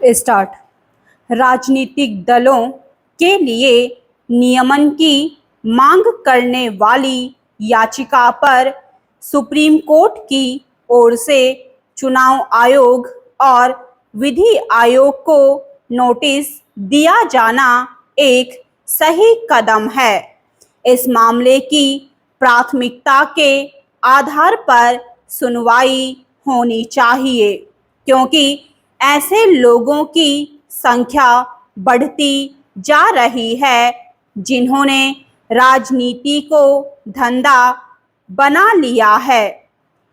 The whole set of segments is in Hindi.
स्टार्ट। राजनीतिक दलों के लिए नियमन की मांग करने वाली याचिका पर सुप्रीम कोर्ट की ओर से चुनाव आयोग और विधि आयोग को नोटिस दिया जाना एक सही कदम है। इस मामले की प्राथमिकता के आधार पर सुनवाई होनी चाहिए, क्योंकि ऐसे लोगों की संख्या बढ़ती जा रही है जिन्होंने राजनीति को धंधा बना लिया है।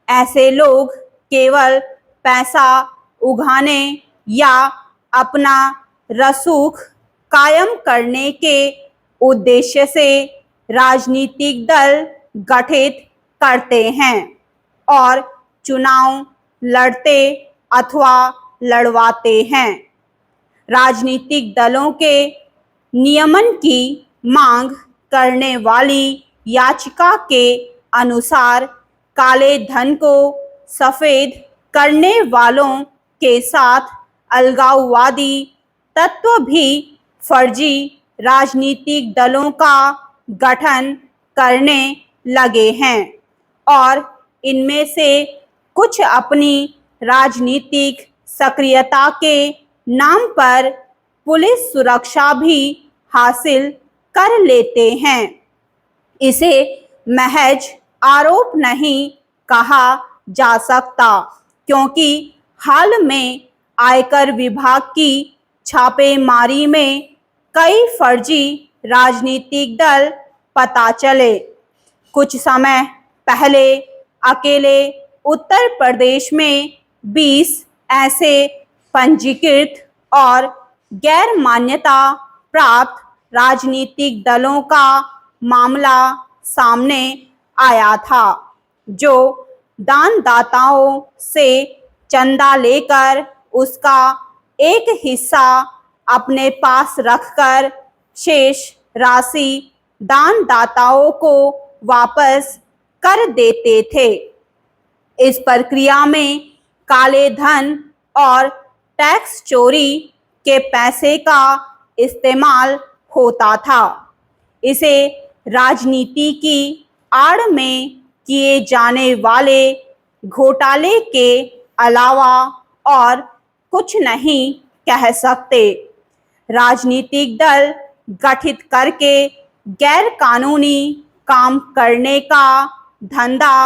ऐसे लोग केवल पैसा उगाने या अपना रसूख कायम करने के उद्देश्य से राजनीतिक दल गठित करते हैं और चुनाव लड़ते अथवा लड़वाते हैं। राजनीतिक दलों के नियमन की मांग करने वाली याचिका के अनुसार काले धन को सफेद करने वालों के साथ अलगाववादी तत्व भी फर्जी राजनीतिक दलों का गठन करने लगे हैं और इनमें से कुछ अपनी राजनीतिक सक्रियता के नाम पर पुलिस सुरक्षा भी हासिल कर लेते हैं। इसे महज आरोप नहीं कहा जा सकता, क्योंकि हाल में आयकर विभाग की छापेमारी में कई फर्जी राजनीतिक दल पता चले। कुछ समय पहले अकेले उत्तर प्रदेश में 20 ऐसे पंजीकृत और गैर मान्यता प्राप्त राजनीतिक दलों का मामला सामने आया था, जो दानदाताओं से चंदा लेकर उसका एक हिस्सा अपने पास रखकर शेष राशि दानदाताओं को वापस कर देते थे। इस प्रक्रिया में काले धन और टैक्स चोरी के पैसे का इस्तेमाल होता था। इसे राजनीति की आड़ में किए जाने वाले घोटाले के अलावा और कुछ नहीं कह सकते। राजनीतिक दल गठित करके गैर कानूनी काम करने का धंधा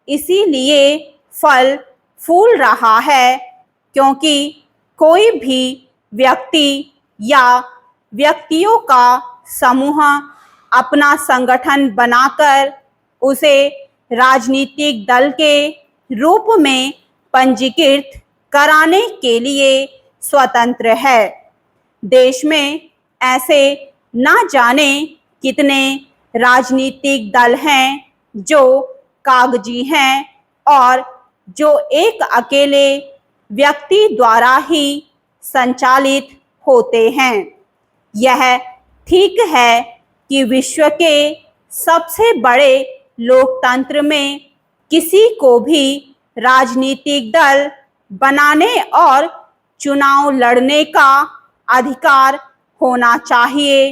इसीलिए फल फूल रहा है क्योंकि कोई भी व्यक्ति या व्यक्तियों का समूह अपना संगठन बनाकर उसे राजनीतिक दल के रूप में पंजीकृत कराने के लिए स्वतंत्र है। देश में ऐसे ना जाने कितने राजनीतिक दल हैं जो कागजी हैं और जो एक अकेले व्यक्ति द्वारा ही संचालित होते हैं। यह ठीक है कि विश्व के सबसे बड़े लोकतंत्र में किसी को भी राजनीतिक दल बनाने और चुनाव लड़ने का अधिकार होना चाहिए,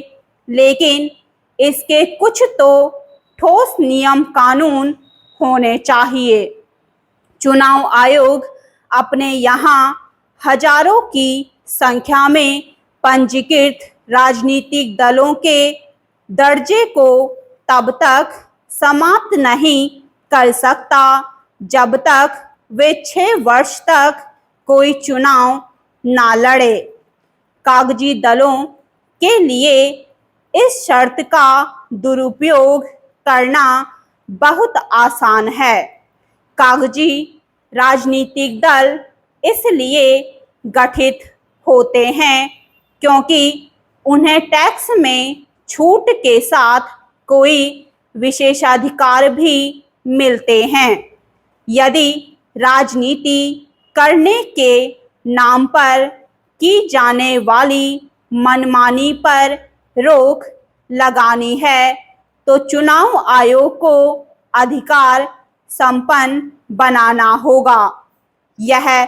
लेकिन इसके कुछ तो ठोस नियम कानून होने चाहिए। चुनाव आयोग अपने यहाँ हजारों की संख्या में पंजीकृत राजनीतिक दलों के दर्जे को तब तक समाप्त नहीं कर सकता जब तक वे 6 वर्ष तक कोई चुनाव ना लड़े। कागजी दलों के लिए इस शर्त का दुरुपयोग करना बहुत आसान है। कागजी राजनीतिक दल इसलिए गठित होते हैं क्योंकि उन्हें टैक्स में छूट के साथ कोई विशेषाधिकार भी मिलते हैं। यदि राजनीति करने के नाम पर की जाने वाली मनमानी पर रोक लगानी है तो चुनाव आयोग को अधिकार संपन्न बनाना होगा। यह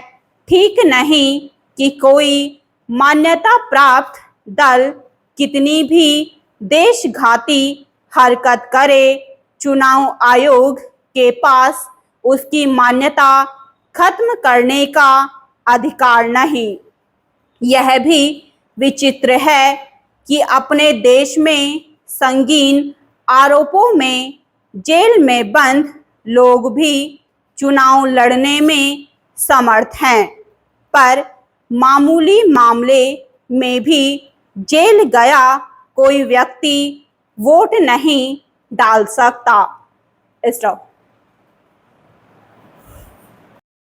ठीक नहीं कि कोई मान्यता प्राप्त दल कितनी भी देशघाती हरकत करे, चुनाव आयोग के पास उसकी मान्यता खत्म करने का अधिकार नहीं। यह भी विचित्र है कि अपने देश में संगीन आरोपों में जेल में बंद लोग भी चुनाव लड़ने में समर्थ हैं, पर मामूली मामले में भी जेल गया कोई व्यक्ति वोट नहीं डाल सकता। स्टॉप।